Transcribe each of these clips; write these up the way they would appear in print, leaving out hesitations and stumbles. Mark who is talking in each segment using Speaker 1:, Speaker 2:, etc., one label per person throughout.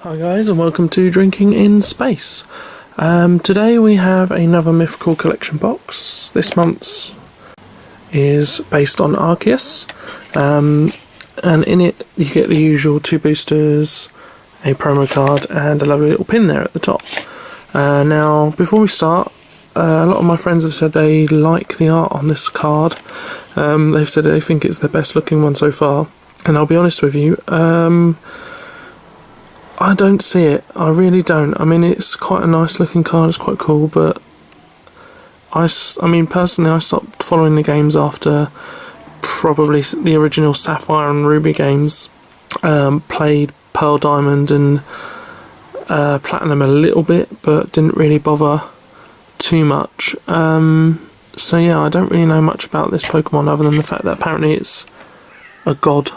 Speaker 1: Hi guys, and welcome to Drinking in Space. Today we have another Mythical Collection box. This month's is based on Arceus, and in it you get the usual 2 boosters, a promo card and a lovely little pin there at the top. Now before we start, a lot of my friends have said they like the art on this card. They've said they think it's the best looking one so far, and I'll be honest with you, I don't see it. I really don't. I mean, it's quite a nice looking card, it's quite cool, but I mean, personally, I stopped following the games after probably the original Sapphire and Ruby games. Played Pearl Diamond and Platinum a little bit, but didn't really bother too much. So yeah, I don't really know much about this Pokemon other than the fact that apparently it's a god,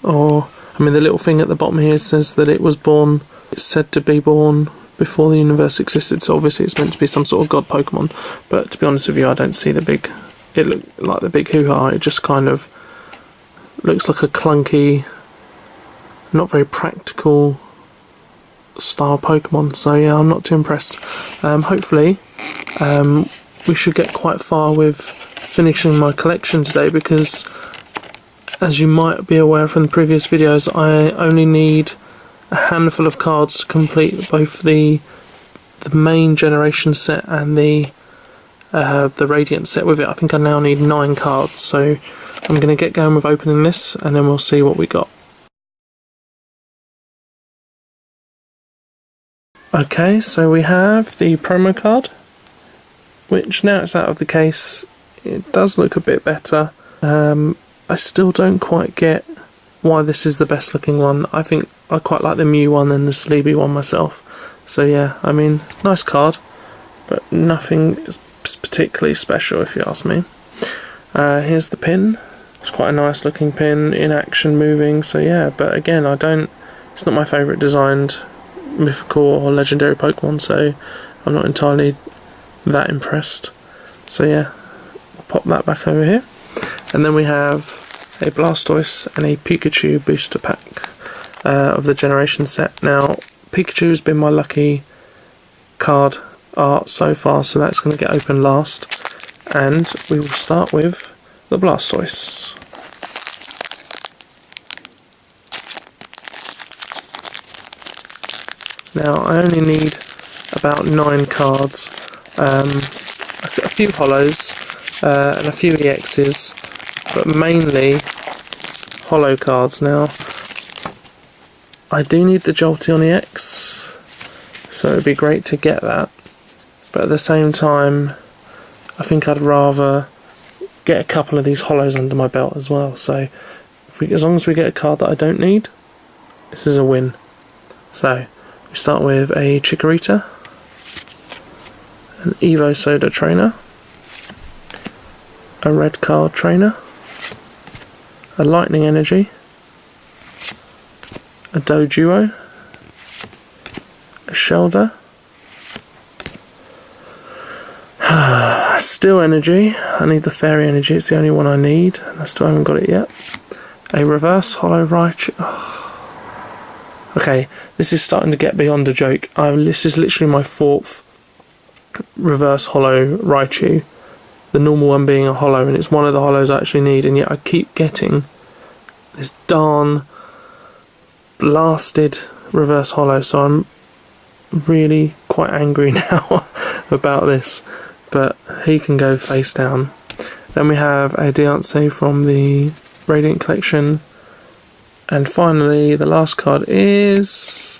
Speaker 1: or I mean, the little thing at the bottom here says that it was born, it's said to be born before the universe existed, so obviously it's meant to be some sort of god Pokemon, but to be honest with you, I don't see the big, it looked like the big hoo-ha, it just kind of looks like a clunky, not very practical style Pokemon, so yeah, I'm not too impressed. Hopefully, we should get quite far with finishing my collection today, because as you might be aware from the previous videos, I only need a handful of cards to complete both the main generation set and the Radiant set with it. I think I now need 9 cards, so I'm going to get going with opening this and then we'll see what we got. Okay, so we have the promo card, which now it's out of the case, it does look a bit better. I still don't quite get why this is the best looking one. I think I quite like the Mew one and the Sleepy one myself. So yeah, I mean, nice card, but nothing particularly special if you ask me. Here's the pin. It's quite a nice looking pin, in action, moving, so yeah, but again, it's not my favourite designed mythical or legendary Pokemon, so I'm not entirely that impressed. So yeah, I'll pop that back over here. And then we have a Blastoise and a Pikachu booster pack of the generation set. Now, Pikachu has been my lucky card art so far, so that's going to get opened last. And we will start with the Blastoise. Now, I only need about 9 cards, a few holos and a few EXs, but mainly holo cards. Now, I do need the Jolteon EX, so it would be great to get that, but at the same time I think I'd rather get a couple of these holos under my belt as well, so as long as we get a card that I don't need, this is a win. So we start with a Chikorita, an Evo Soda Trainer, a Red Card Trainer, a Lightning Energy, a Doduo, a Shelder, Steel Energy. I need the Fairy Energy, it's the only one I need, and I still haven't got it yet. A Reverse Holo Raichu. Okay, this is starting to get beyond a joke. This is literally my 4th Reverse Holo Raichu. The normal one being a holo, and it's one of the holos I actually need, and yet I keep getting this darn blasted reverse holo, so I'm really quite angry now about this, but he can go face down. Then we have a Deontay from the Radiant Collection, and finally the last card is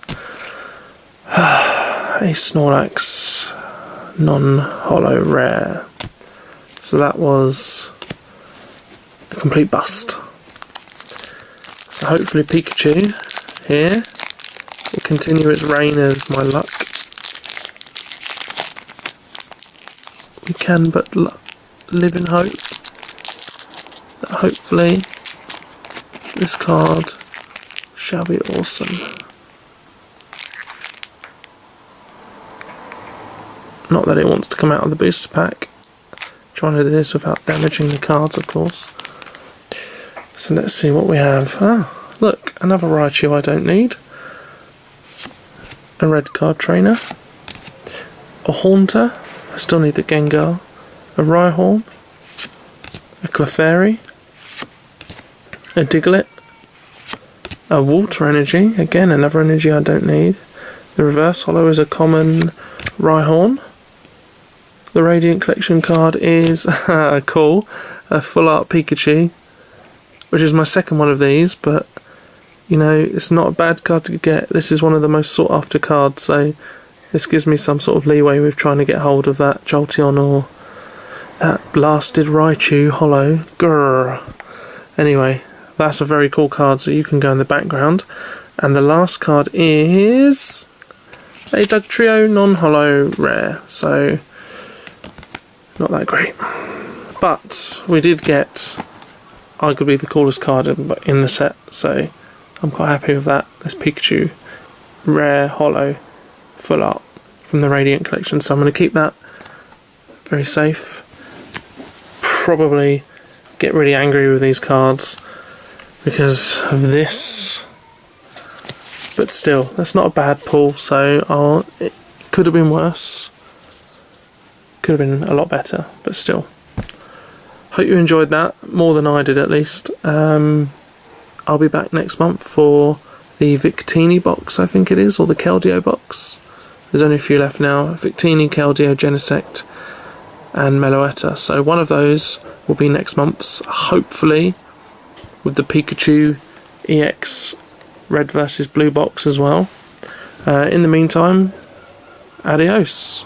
Speaker 1: a Snorlax non-holo rare. So that was a complete bust. So hopefully Pikachu here will continue its reign as my luck. We can but live in hope that hopefully this card shall be awesome. Not that it wants to come out of the booster pack. Trying to do this without damaging the cards, of course. So let's see what we have. Ah, look, another Raichu I don't need. a red card trainer, a Haunter, I still need the Gengar, a Rhyhorn, a Clefairy, a Diglett, a Water Energy, again another energy I don't need. The reverse holo is a common Rhyhorn. The Radiant Collection card is cool, a full art Pikachu, which is my second one of these, but you know, it's not a bad card to get. This is one of the most sought after cards, so this gives me some sort of leeway with trying to get hold of that Jolteon or that blasted Raichu holo. Grrr. Anyway, that's a very cool card, so you can go in the background. And the last card is a Dugtrio non-holo rare, so not that great. But we did get arguably the coolest card in the set, so I'm quite happy with that. This Pikachu rare holo full art from the Radiant Collection, so I'm going to keep that very safe. Probably get really angry with these cards because of this, but still, that's not a bad pull, so it could have been worse, could have been a lot better, but still. Hope you enjoyed that, more than I did at least. I'll be back next month for the Victini box, I think it is, or the Keldeo box. There's only a few left now. Victini, Keldeo, Genesect and Meloetta. So one of those will be next month's, hopefully, with the Pikachu EX Red versus Blue box as well. In the meantime, adios.